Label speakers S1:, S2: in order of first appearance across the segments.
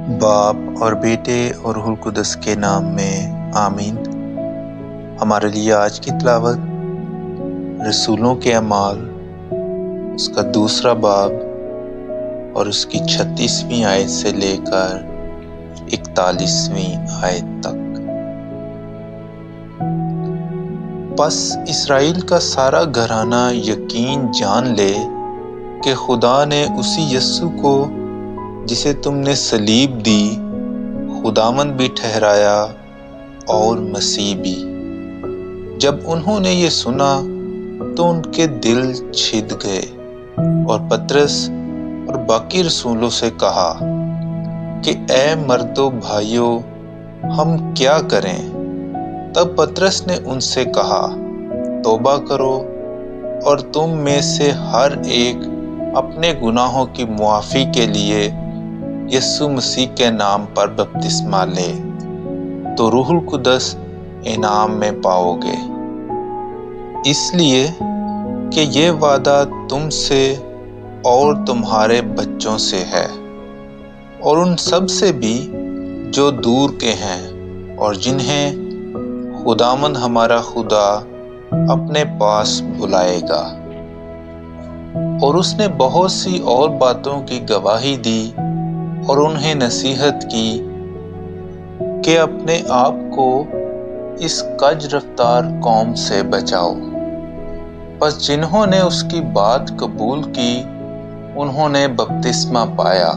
S1: باپ اور بیٹے اور روح القدس کے نام میں آمین۔ ہمارے لیے آج کی تلاوت رسولوں کے اعمال اس کا 2 باب اور اس کی 36ویں آیت سے لے کر 41ویں آیت تک۔ پس اسرائیل کا سارا گھرانہ یقین جان لے کہ خدا نے اسی یسوع کو جسے تم نے صلیب دی خداوند بھی ٹھہرایا اور مسیح بھی۔ جب انہوں نے یہ سنا تو ان کے دل چھد گئے اور پطرس اور باقی رسولوں سے کہا کہ اے مردو بھائیو ہم کیا کریں؟ تب پطرس نے ان سے کہا توبہ کرو اور تم میں سے ہر ایک اپنے گناہوں کی معافی کے لیے یسوع مسیح کے نام پر بپتسمہ لے تو روح القدس انعام میں پاؤ گے، اس لیے کہ یہ وعدہ تم سے اور تمہارے بچوں سے ہے اور ان سب سے بھی جو دور کے ہیں اور جنہیں خداوند ہمارا خدا اپنے پاس بلائے گا۔ اور اس نے بہت سی اور باتوں کی گواہی دی اور انہیں نصیحت کی کہ اپنے آپ کو اس کج رفتار قوم سے بچاؤ۔ پس جنہوں نے اس کی بات قبول کی انہوں نے بپتسمہ پایا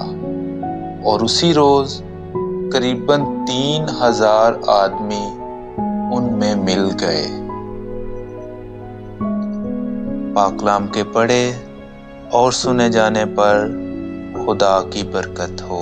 S1: اور اسی روز قریباً 3000 آدمی ان میں مل گئے۔ پاک کلام کے پڑھے اور سنے جانے پر خدا کی برکت ہو۔